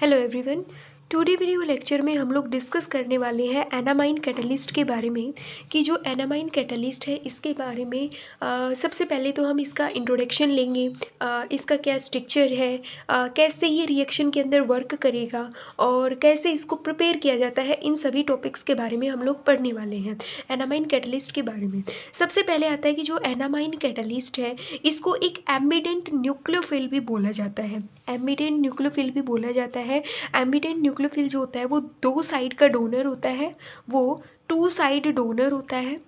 Hello everyone. Today video lecture में हम लोग डिस्कस करने वाले हैं एनामाइन कैटलिस्ट के बारे में कि जो एनामाइन कैटलिस्ट है इसके बारे में सबसे पहले तो हम इसका इंट्रोडक्शन लेंगे। इसका क्या स्ट्रक्चर है, कैसे ये रिएक्शन के अंदर वर्क करेगा और कैसे इसको प्रिपेयर किया जाता है, इन सभी टॉपिक्स के बारे में हम लोग पढ़ने वाले हैं एनामाइन कैटलिस्ट के बारे में। सबसे पहले आता है कि जो एनामाइन कैटलिस्ट है इसको एक एम्बिडेंट न्यूक्लियोफिल भी बोला जाता है। एम्बिडेंट न्यूक्लियोफिल भी बोला जाता है। एम्बिडेंट न्यूक्लियोफिल जो होता है वो दो साइड का डोनर होता है, वो टू साइड डोनर होता है।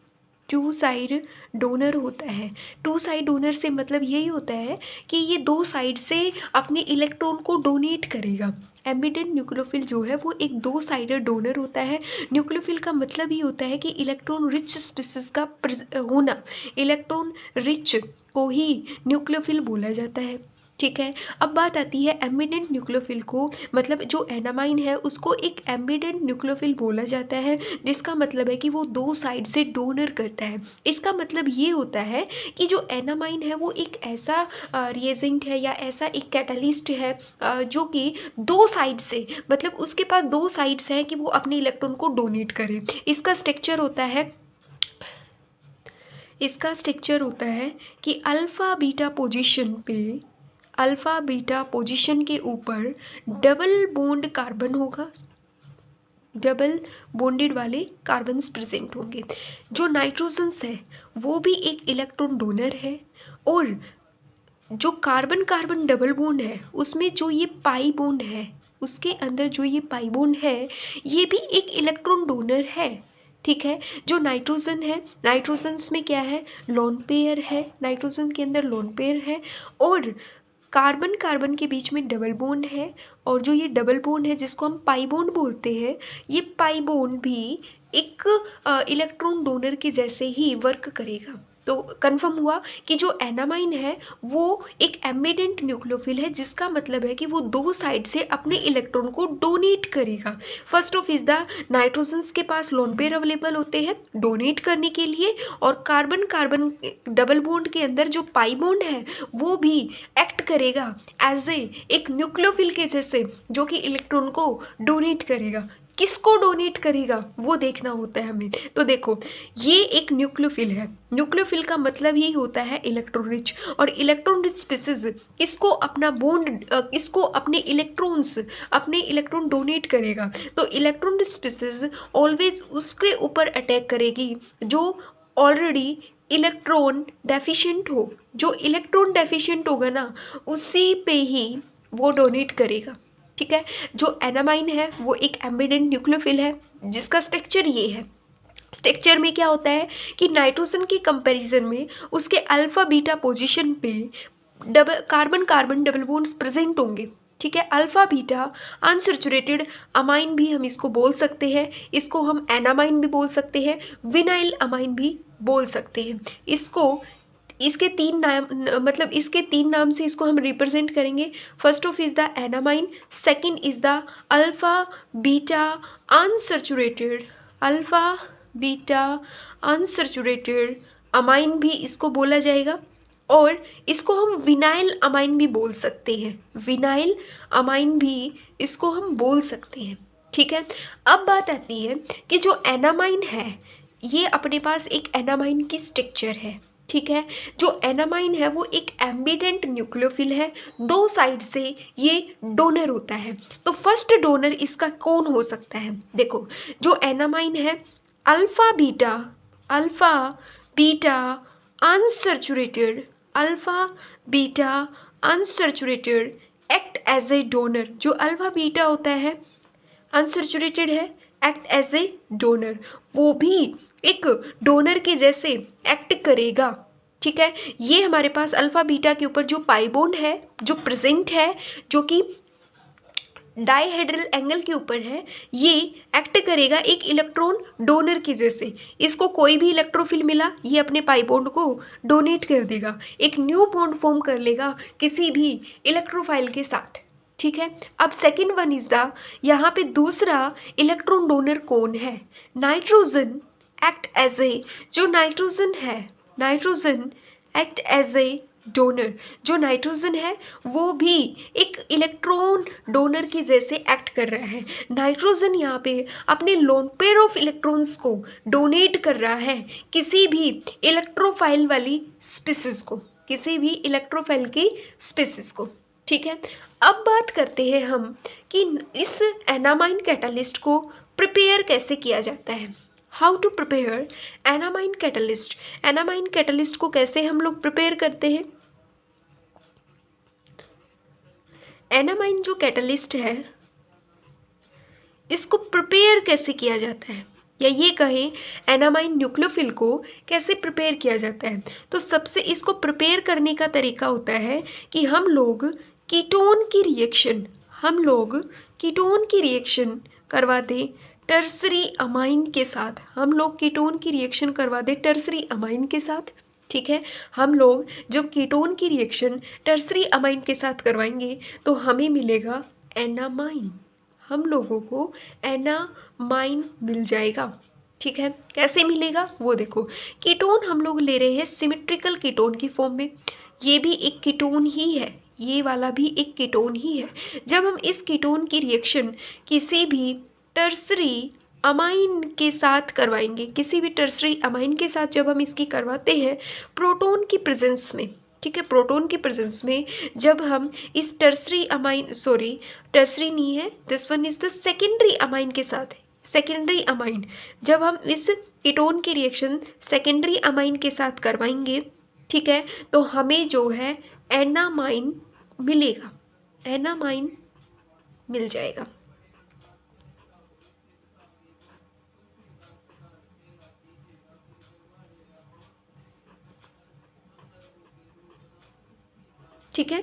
टू साइड डोनर होता है। टू साइड डोनर से मतलब यही होता है कि ये दो साइड से अपने इलेक्ट्रॉन को डोनेट करेगा। एम्बिडेंट न्यूक्लियोफिल जो है वो एक दो साइडेड डोनर होता है। न्यूक्लियोफिल का मतलब ये होता है कि इलेक्ट्रॉन रिच स्पीसीज का होना, इलेक्ट्रॉन रिच को ही न्यूक्लियोफिल बोला जाता है। ठीक है, अब बात आती है एम्बिडेंट न्यूक्लियोफिल को, मतलब जो एनामाइन है उसको एक एम्बिडेंट न्यूक्लियोफिल बोला जाता है, जिसका मतलब है कि वो दो साइड से डोनर करता है। इसका मतलब ये होता है कि जो एनामाइन है वो एक ऐसा रिएजेंट है या ऐसा एक कैटलिस्ट है जो कि दो साइड से, मतलब उसके पास दो साइड्स हैं कि वो अपने इलेक्ट्रॉन को डोनेट करे। इसका स्ट्रक्चर होता है कि अल्फ़ा बीटा पोजीशन के ऊपर डबल बॉन्ड कार्बन होगा, डबल बॉन्डेड वाले कार्बन्स प्रेजेंट होंगे। जो नाइट्रोजन्स है वो भी एक इलेक्ट्रॉन डोनर है, और जो कार्बन कार्बन डबल बॉन्ड है उसमें जो ये पाई बॉन्ड है, उसके अंदर जो ये पाई बॉन्ड है ये भी एक इलेक्ट्रॉन डोनर है। ठीक है, जो नाइट्रोजन है, नाइट्रोजन्स में क्या है, लोन पेयर है, नाइट्रोजन के अंदर लोन पेयर है, और कार्बन कार्बन के बीच में डबल बॉन्ड है, और जो ये डबल बॉन्ड है जिसको हम पाई बॉन्ड बोलते हैं, ये पाई बॉन्ड भी एक इलेक्ट्रॉन डोनर के जैसे ही वर्क करेगा। तो कंफर्म हुआ कि जो एनामाइन है वो एक एम्बिडेंट न्यूक्लियोफिल है, जिसका मतलब है कि वो दो साइड से अपने इलेक्ट्रॉन को डोनेट करेगा। First of is the nitrogens के पास लोन पेयर अवेलेबल होते हैं डोनेट करने के लिए, और कार्बन कार्बन डबल बॉन्ड के अंदर जो पाई बॉन्ड है वो भी एक्ट करेगा एज एक न्यूक्लियोफिल के जैसे, जो कि इलेक्ट्रॉन को डोनेट करेगा। किसको डोनेट करेगा वो देखना होता है हमें। तो देखो, ये एक न्यूक्लियोफिल है। न्यूक्लियोफिल का मतलब ही होता है इलेक्ट्रॉन रिच, और इलेक्ट्रॉन रिच स्पीसीज इसको अपना बॉन्ड, इसको अपने इलेक्ट्रॉन डोनेट करेगा। तो इलेक्ट्रॉन रिच स्पीसीज ऑलवेज उसके ऊपर अटैक करेगी जो ऑलरेडी इलेक्ट्रॉन डेफिशिएंट हो। जो इलेक्ट्रॉन डेफिशिएंट होगा ना, उसी पे ही वो डोनेट करेगा। ठीक है, जो एनामाइन है वो एक एम्बिडेंट न्यूक्लियोफिल है, जिसका स्ट्रक्चर ये है। स्ट्रक्चर में क्या होता है कि नाइट्रोजन के कंपैरिजन में उसके अल्फा बीटा पोजीशन पे carbon carbon double bonds present होंगे। ठीक है, अल्फा बीटा अनसैचुरेटेड अमाइन भी हम इसको बोल सकते हैं, इसको हम एनामाइन भी बोल सकते हैं, विनाइल अमाइन भी बोल सकते हैं। इसके तीन नाम, मतलब इसके तीन नाम से इसको हम रिप्रेजेंट करेंगे। First of is the enamine, second is the alpha beta unsaturated, alpha beta unsaturated amine भी इसको बोला जाएगा, और इसको हम विनाइल अमाइन भी बोल सकते हैं। विनाइल अमाइन भी इसको हम बोल सकते हैं। ठीक है, अब बात आती है कि जो एनामाइन है ये अपने पास एक एनामाइन की स्ट्रक्चर है। ठीक है, जो एनामाइन है वो एक एम्बिडेंट न्यूक्लियोफिल है, दो साइड से ये डोनर होता है। तो फर्स्ट डोनर इसका कौन हो सकता है? देखो, जो एनामाइन है alpha beta unsaturated, alpha beta unsaturated act as a donor. जो अल्फा बीटा होता है अनसैचुरेटेड है, एक्ट एज ए डोनर, वो भी एक डोनर के जैसे एक्ट करेगा। ठीक है, ये हमारे पास अल्फा बीटा के ऊपर जो पाई बॉन्ड है जो प्रेजेंट है, जो कि डाइहेड्रल एंगल के ऊपर है, ये एक्ट करेगा एक इलेक्ट्रॉन डोनर के जैसे। इसको कोई भी इलेक्ट्रोफिल मिला, ये अपने पाई बॉन्ड को डोनेट कर देगा, एक न्यू बॉन्ड फॉर्म कर लेगा किसी भी इलेक्ट्रोफाइल के साथ। ठीक है, अब सेकंड वन इज द, यहाँ पे दूसरा इलेक्ट्रॉन डोनर कौन है? नाइट्रोजन एक्ट एज ए, जो नाइट्रोजन है, nitrogen act as a donor. जो नाइट्रोजन है वो भी एक इलेक्ट्रॉन डोनर की जैसे एक्ट कर रहा है। नाइट्रोजन यहाँ पे अपने लोन पेयर ऑफ इलेक्ट्रॉन्स को डोनेट कर रहा है किसी भी इलेक्ट्रोफाइल वाली स्पीसीज को, किसी भी इलेक्ट्रोफाइल की स्पीसीज को। ठीक है, अब बात करते हैं हम कि इस एनामाइन कैटालिस्ट को प्रिपेयर कैसे किया जाता है। How to prepare enamine catalyst. Enamine catalyst को कैसे हम लोग प्रिपेयर करते हैं। एनामाइन जो कैटालिस्ट है इसको प्रिपेयर कैसे किया जाता है, या ये कहें एनामाइन न्यूक्लियोफिल को कैसे प्रिपेयर किया जाता है। तो सबसे इसको प्रिपेयर करने का तरीका होता है कि हम लोग कीटोन की रिएक्शन करवा दें टर्सरी अमाइन के साथ। हम लोग कीटोन की रिएक्शन करवा दें टर्सरी अमाइन के साथ। ठीक है, हम लोग जब कीटोन की रिएक्शन टर्सरी अमाइन के साथ करवाएंगे तो हमें मिलेगा एनामाइन, हम लोगों को एनामाइन मिल जाएगा। ठीक है, कैसे मिलेगा वो देखो। कीटोन हम लोग ले रहे हैं सिमेट्रिकल कीटोन की फॉर्म में, ये भी एक कीटोन ही है, ये वाला भी एक कीटोन ही है। जब हम इस कीटोन की रिएक्शन किसी भी टर्सरी अमाइन के साथ करवाएंगे, किसी भी टर्सरी अमाइन के साथ जब हम इसकी करवाते हैं प्रोटॉन की प्रेजेंस में, ठीक है, प्रोटॉन की प्रेजेंस में जब हम इस टर्सरी नहीं है, this one is the secondary amine के साथ, सेकेंडरी अमाइन जब हम इस कीटोन की रिएक्शन सेकेंडरी अमाइन के साथ करवाएंगे, ठीक है, तो हमें जो है एनामाइन मिलेगा, एनामाइन मिल जाएगा। ठीक है,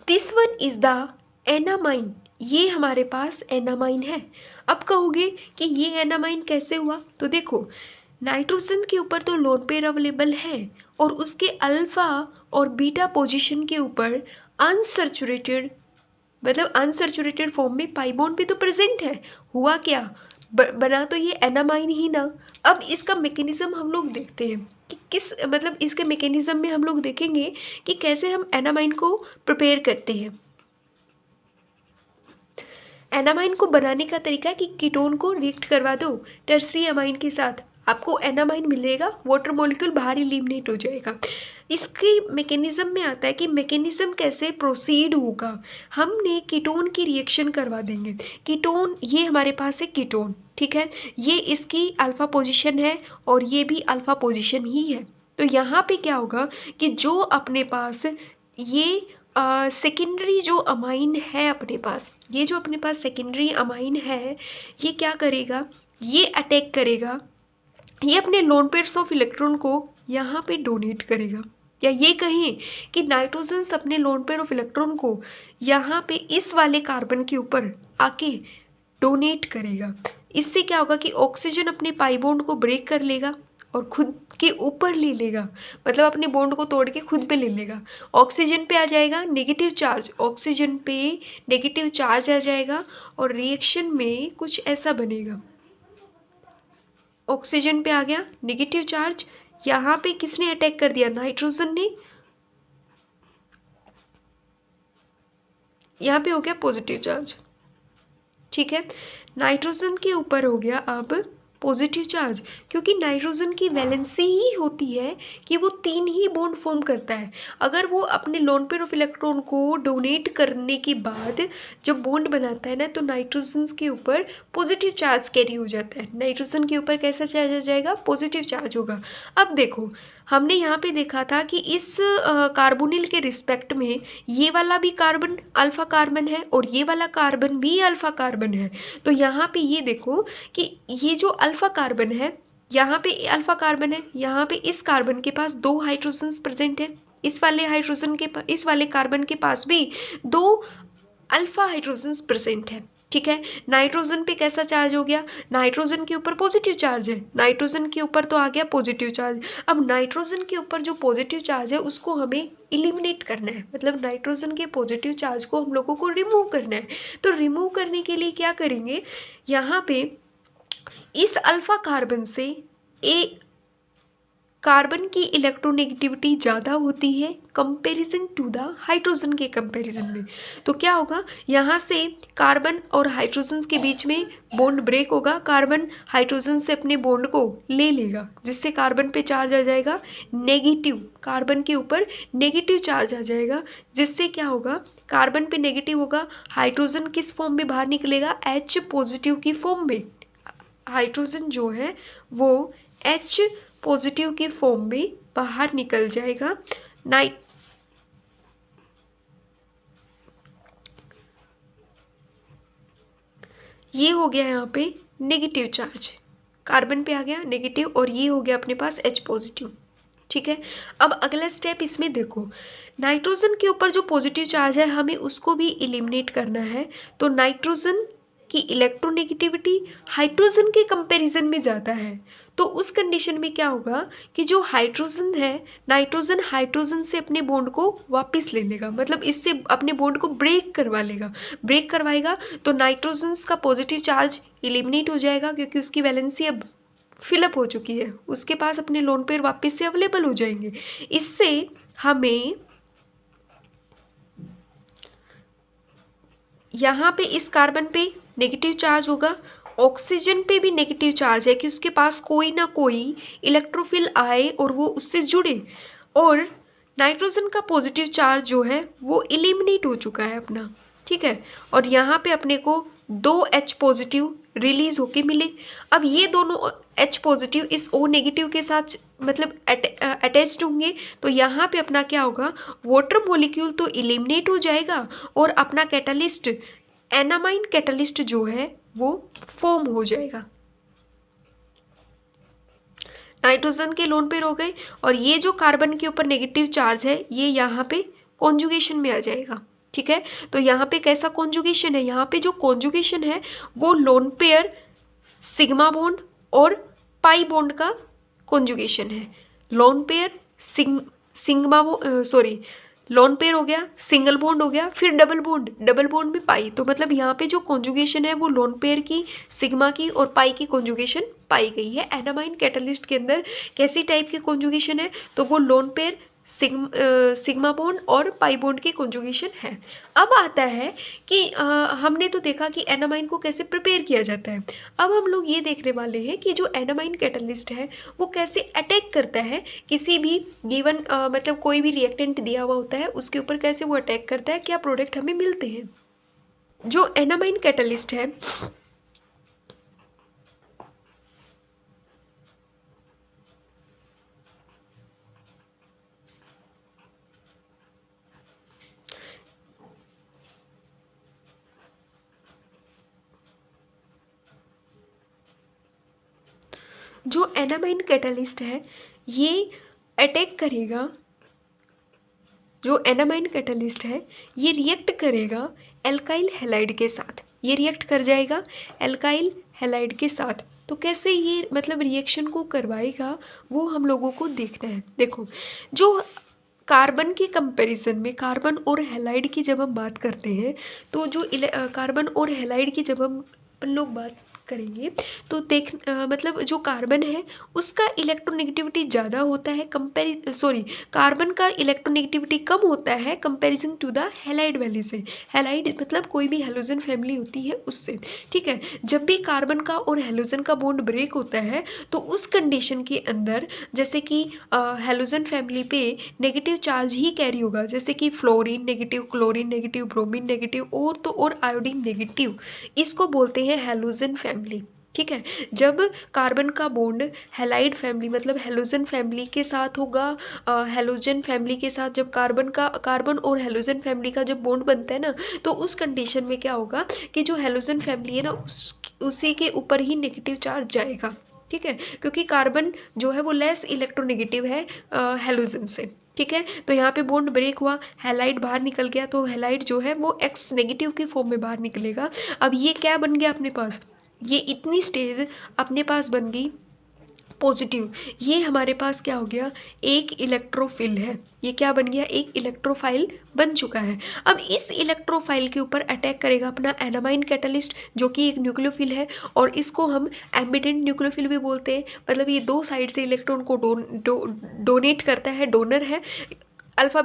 this one is the enamine, ये हमारे पास एनामाइन है। अब कहोगे कि ये एनामाइन कैसे हुआ, तो देखो नाइट्रोजन के ऊपर तो लोन पेयर अवेलेबल है और उसके अल्फा और बीटा पोजीशन के ऊपर अनसैचुरेटेड, मतलब अनसैचुरेटेड फॉर्म में पाई बॉन्ड भी तो प्रेजेंट है। हुआ क्या, बना तो ये एनामाइन ही ना। अब इसका मैकेनिज्म हम लोग देखते हैं कि किस, मतलब इसके मैकेनिज्म में हम लोग देखेंगे कि कैसे हम एनामाइन को प्रिपेयर करते हैं। एनामाइन को बनाने का तरीका है कि कीटोन को रिएक्ट करवा दो टर्सरी अमाइन के साथ, आपको एनामाइन मिलेगा, वाटर मॉलिक्यूल बाहर एलिमिनेट हो जाएगा। इसके मैकेनिज्म में आता है कि मैकेनिज्म कैसे प्रोसीड होगा। हमने कीटोन की रिएक्शन करवा देंगे, कीटोन ये हमारे पास है कीटोन, ठीक है, ये इसकी अल्फा पोजीशन है और ये भी अल्फा पोजीशन ही है। तो यहाँ पे क्या होगा कि जो अपने पास ये सेकेंडरी जो अमाइन है अपने पास, ये जो अपने पास सेकेंडरी अमाइन है, ये क्या करेगा, ये अटैक करेगा, ये अपने लोन पेयर्स ऑफ इलेक्ट्रॉन को यहाँ पे डोनेट करेगा। या ये कहें कि नाइट्रोजन अपने लोन पेयर ऑफ इलेक्ट्रॉन को यहाँ पे इस वाले कार्बन के ऊपर आके डोनेट करेगा। इससे क्या होगा कि ऑक्सीजन अपने पाई बॉन्ड को ब्रेक कर लेगा और खुद के ऊपर ले लेगा, मतलब अपने बॉन्ड को तोड़ के खुद पे ले लेगा। ऑक्सीजन पे आ जाएगा नेगेटिव चार्ज, ऑक्सीजन पे नेगेटिव चार्ज आ जाएगा और रिएक्शन में कुछ ऐसा बनेगा। ऑक्सीजन पे आ गया नेगेटिव चार्ज, यहाँ पे किसने अटैक कर दिया, नाइट्रोजन ने, यहाँ पे हो गया पॉजिटिव चार्ज। ठीक है, नाइट्रोजन के ऊपर हो गया अब पॉजिटिव चार्ज, क्योंकि नाइट्रोजन की वैलेंसी ही होती है कि वो 3 ही बॉन्ड फॉर्म करता है। अगर वो अपने लोन पेयर ऑफ इलेक्ट्रॉन को डोनेट करने के बाद जब बॉन्ड बनाता है ना, तो नाइट्रोजन के ऊपर पॉजिटिव चार्ज कैरी हो जाता है। नाइट्रोजन के ऊपर कैसा चार्ज आ जाएगा, पॉजिटिव चार्ज होगा। अब देखो हमने यहाँ पे देखा था कि इस कार्बोनिल के रिस्पेक्ट में ये वाला भी कार्बन अल्फा कार्बन है और ये वाला कार्बन भी अल्फा कार्बन है। तो यहाँ पे ये देखो कि ये जो अल्फा कार्बन है, यहाँ पे अल्फा कार्बन है, यहाँ पे इस कार्बन के पास 2 हाइड्रोजन्स प्रेजेंट है, इस वाले कार्बन के पास भी 2 अल्फा हाइड्रोजन्स प्रेजेंट है। ठीक है, नाइट्रोजन पे कैसा चार्ज हो गया, नाइट्रोजन के ऊपर पॉजिटिव चार्ज है, नाइट्रोजन के ऊपर तो आ गया पॉजिटिव चार्ज। अब नाइट्रोजन के ऊपर जो पॉजिटिव चार्ज है उसको हमें इलिमिनेट करना है, मतलब नाइट्रोजन के पॉजिटिव चार्ज को हम लोगों को रिमूव करना है। तो रिमूव करने के लिए क्या करेंगे, यहाँ पे इस अल्फा कार्बन से कार्बन की इलेक्ट्रोनेगेटिविटी ज़्यादा होती है कंपैरिजन टू द हाइड्रोजन के कंपैरिजन में। तो क्या होगा, यहाँ से कार्बन और हाइड्रोजन के बीच में बॉन्ड ब्रेक होगा, कार्बन हाइड्रोजन से अपने बॉन्ड को ले लेगा, जिससे कार्बन पे चार्ज आ जाएगा नेगेटिव, कार्बन के ऊपर नेगेटिव चार्ज आ जाएगा, जिससे क्या होगा, कार्बन पे नेगेटिव होगा, हाइड्रोजन किस फॉर्म में बाहर निकलेगा, H पॉजिटिव की फॉर्म में। हाइड्रोजन जो है वो H पॉजिटिव की फॉर्म में बाहर निकल जाएगा। ये हो गया यहाँ पे नेगेटिव चार्ज, कार्बन पे आ गया नेगेटिव, और ये हो गया अपने पास H पॉजिटिव। ठीक है, अब अगला स्टेप इसमें देखो, नाइट्रोजन के ऊपर जो पॉजिटिव चार्ज है हमें उसको भी एलिमिनेट करना है। तो नाइट्रोजन की इलेक्ट्रोनेगेटिविटी हाइड्रोजन के कंपैरिजन में ज़्यादा है, तो उस कंडीशन में क्या होगा कि जो हाइड्रोजन है, नाइट्रोजन हाइड्रोजन से अपने बॉन्ड को वापस ले लेगा, मतलब इससे अपने बॉन्ड को ब्रेक करवा लेगा, ब्रेक करवाएगा, तो नाइट्रोजन का पॉजिटिव चार्ज एलिमिनेट हो जाएगा, क्योंकि उसकी वैलेंसी अब फिलअप हो चुकी है, उसके पास अपने लोन पेयर वापस से अवेलेबल हो जाएंगे। इससे हमें यहाँ पे इस कार्बन पे नेगेटिव चार्ज होगा, ऑक्सीजन पे भी नेगेटिव चार्ज है कि उसके पास कोई ना कोई इलेक्ट्रोफिल आए और वो उससे जुड़े, और नाइट्रोजन का पॉजिटिव चार्ज जो है वो एलिमिनेट हो चुका है अपना। ठीक है, और यहाँ पे अपने को 2 H पॉजिटिव रिलीज होके मिले। अब ये दोनों H पॉजिटिव इस O नेगेटिव के साथ मतलब अटैच्ड होंगे, तो यहाँ पे अपना क्या होगा, वाटर मॉलिक्यूल तो एलिमिनेट हो जाएगा, और अपना कैटालिस्ट एनामाइन कैटालिस्ट जो है वो फॉर्म हो जाएगा। नाइट्रोजन के लोन पेयर हो गए, और ये जो कार्बन के ऊपर नेगेटिव चार्ज है ये यहाँ पे कॉन्जुगेशन में आ जाएगा। ठीक है, तो यहाँ पे कैसा कॉन्जुगेशन है, यहाँ पे जो कॉन्जुगेशन है वो लोन पेयर सिग्मा बॉन्ड और पाई बॉन्ड का कॉन्जुगेशन है। लोन पेयर लोन पेयर हो गया, सिंगल बॉन्ड हो गया, फिर डबल बॉन्ड में पाई, तो मतलब यहाँ पे जो कॉन्जुगेशन है वो लोन पेयर की, सिग्मा की और पाई की कॉन्जुगेशन पाई गई है। एनामाइन कैटालिस्ट के अंदर कैसी टाइप की कॉन्जुगेशन है, तो वो लोन पेयर सिग्मा बॉन्ड और पाई बॉन्ड की कॉन्जुगेशन है। अब आता है कि हमने तो देखा कि एनामाइन को कैसे प्रिपेयर किया जाता है, अब हम लोग ये देखने वाले हैं कि जो एनामाइन कैटालिस्ट है वो कैसे अटैक करता है किसी भी गिवन मतलब कोई भी रिएक्टेंट दिया हुआ होता है उसके ऊपर, कैसे वो अटैक करता है, क्या प्रोडक्ट हमें मिलते हैं। जो एनामाइन कैटालिस्ट है जो एनामाइन कैटालिस्ट है ये अटैक करेगा, जो एनामाइन कैटालिस्ट है ये रिएक्ट करेगा एल्काइल हैलाइड के साथ, ये रिएक्ट कर जाएगा एल्काइल हैलाइड के साथ। तो कैसे ये मतलब रिएक्शन को करवाएगा वो हम लोगों को देखना है। देखो, जो कार्बन के कंपैरिजन में कार्बन और हैलाइड की जब हम बात करते हैं, तो जो कार्बन और हैलाइड की जब हम अपन लोग बात करेंगे तो मतलब जो कार्बन है उसका इलेक्ट्रोनेगेटिविटी ज़्यादा होता है कार्बन का इलेक्ट्रोनेगेटिविटी कम होता है comparison to the halide value से। हैलाइड मतलब कोई भी हैलोजन फैमिली होती है उससे। ठीक है, जब भी कार्बन का और हैलोजन का बॉन्ड ब्रेक होता है तो उस कंडीशन के अंदर जैसे कि हैलोजन फैमिली पे नेगेटिव चार्ज ही कैरी होगा, जैसे कि fluorine negative, chlorine negative, bromine negative और तो और आयोडीन नेगेटिव, इसको बोलते हैं हैलोजन फैमिली। ठीक है, जब कार्बन का बॉन्ड हैलाइड फैमिली मतलब हैलोजन फैमिली के साथ होगा, हैलोजन फैमिली के साथ जब कार्बन और हैलोजन फैमिली का जब बॉन्ड बनता है ना, तो उस कंडीशन में क्या होगा कि जो हैलोजन फैमिली है ना उसी के ऊपर ही नेगेटिव चार्ज जाएगा। ठीक है, क्योंकि कार्बन जो है वो लेस इलेक्ट्रोनेगेटिव है हैलोजन से। ठीक है, तो यहाँ पे बॉन्ड ब्रेक हुआ, हैलाइड बाहर निकल गया, तो हैलाइड जो है वो एक्स नेगेटिव की फॉर्म में बाहर निकलेगा। अब ये क्या बन गया अपने पास, ये इतनी स्टेज अपने पास बन गई पॉजिटिव, ये हमारे पास क्या हो गया, एक इलेक्ट्रोफिल है, ये क्या बन गया, एक इलेक्ट्रोफाइल बन चुका है। अब इस इलेक्ट्रोफाइल के ऊपर अटैक करेगा अपना एनामाइन कैटलिस्ट जो कि एक न्यूक्लियोफिल है, और इसको हम एम्बिडेंट न्यूक्लियोफिल भी बोलते हैं, मतलब ये दो साइड से इलेक्ट्रॉन को डोनेट करता है, डोनर है। अल्फ़ा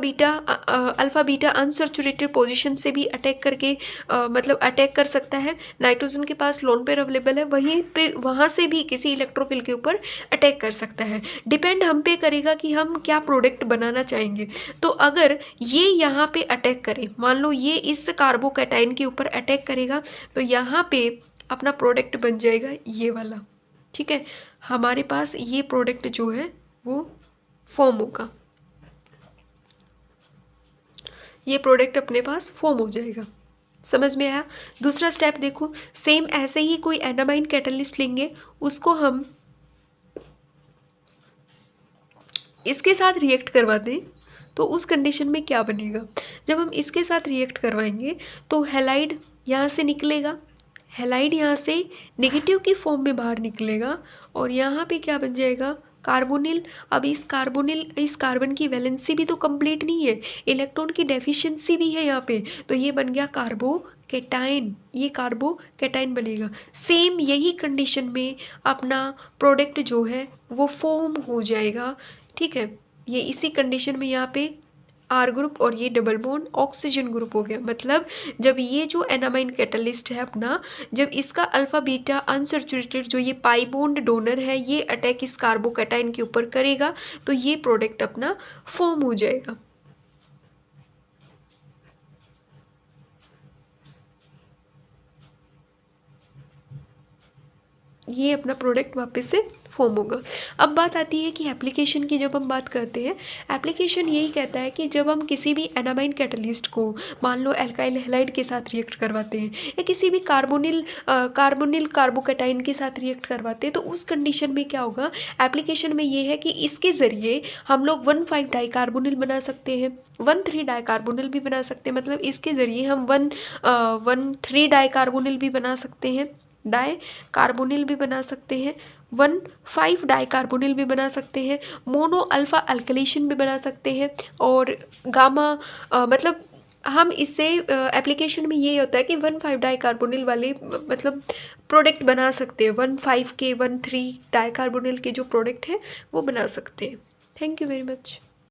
बीटा अनसैचुरेटेड पोजीशन से भी अटैक करके मतलब अटैक कर सकता है। नाइट्रोजन के पास लोन पेयर अवेलेबल है, वहीं पे वहाँ से भी किसी इलेक्ट्रोफिल के ऊपर अटैक कर सकता है। डिपेंड हम पे करेगा कि हम क्या प्रोडक्ट बनाना चाहेंगे। तो अगर ये यहाँ पे अटैक करे, मान लो ये इस कार्बोकैटाइन के ऊपर अटैक करेगा, तो यहाँ पे अपना प्रोडक्ट बन जाएगा ये वाला, ठीक है। हमारे पास ये प्रोडक्ट जो है वो फॉर्म होगा, ये प्रोडक्ट अपने पास फॉर्म हो जाएगा। समझ में आया। दूसरा स्टेप देखो, सेम ऐसे ही कोई एनामाइन कैटलिस्ट लेंगे, उसको हम इसके साथ रिएक्ट करवा दें, तो उस कंडीशन में क्या बनेगा, जब हम इसके साथ रिएक्ट करवाएंगे तो हैलाइड यहाँ से निकलेगा, हैलाइड यहाँ से नेगेटिव की फॉर्म में बाहर निकलेगा, और यहाँ पे क्या बन जाएगा, कार्बोनिल। अब इस कार्बन की वैलेंसी भी तो कंप्लीट नहीं है, इलेक्ट्रॉन की डेफिशिएंसी भी है यहाँ पे, तो ये बन गया कार्बोकैटाइन, ये कार्बोकैटाइन बनेगा। सेम यही कंडीशन में अपना प्रोडक्ट जो है वो फॉर्म हो जाएगा, ठीक है। ये इसी कंडीशन में यहाँ पे आर ग्रुप और ये डबल बॉन्ड ऑक्सीजन ग्रुप हो गया। मतलब जब ये जो एनामाइन कैटलिस्ट है अपना, जब इसका अल्फा बीटा अनसैचुरेटेड जो ये पाई बॉन्ड डोनर है, ये अटैक इस कार्बोकैटाइन के ऊपर करेगा, तो ये प्रोडक्ट अपना फॉर्म हो जाएगा। ये अपना प्रोडक्ट वापस से फॉर्म होगा। अब बात आती है कि एप्लीकेशन की, जब हम बात करते हैं एप्लीकेशन यही कहता है कि जब हम किसी भी एनामाइन कैटलिस्ट को मान लो एल्काइल हैलाइड के साथ रिएक्ट करवाते हैं, या किसी भी कार्बोनिल कार्बोकैटाइन के साथ रिएक्ट करवाते हैं, तो उस कंडीशन में क्या होगा, एप्लीकेशन में ये है कि इसके ज़रिए हम लोग 1,5 डाइकार्बोनिल बना सकते हैं, 1,3 डाइकार्बोनिल भी बना सकते हैं। मतलब इसके ज़रिए हम 1,3 डाइकार्बोनिल भी बना सकते हैं, डाई कार्बोनिल भी बना सकते हैं, 1,5 डाइकार्बोनिल भी बना सकते हैं, मोनो अल्फा अल्कलीशन भी बना सकते हैं, और गामा मतलब हम इससे एप्लीकेशन में ये होता है कि 1,5 डाइकार्बोनिल वाले मतलब प्रोडक्ट बना सकते हैं, 1,5 के 1,3 डाइकार्बोनिल के जो प्रोडक्ट है वो बना सकते हैं। Thank you very much.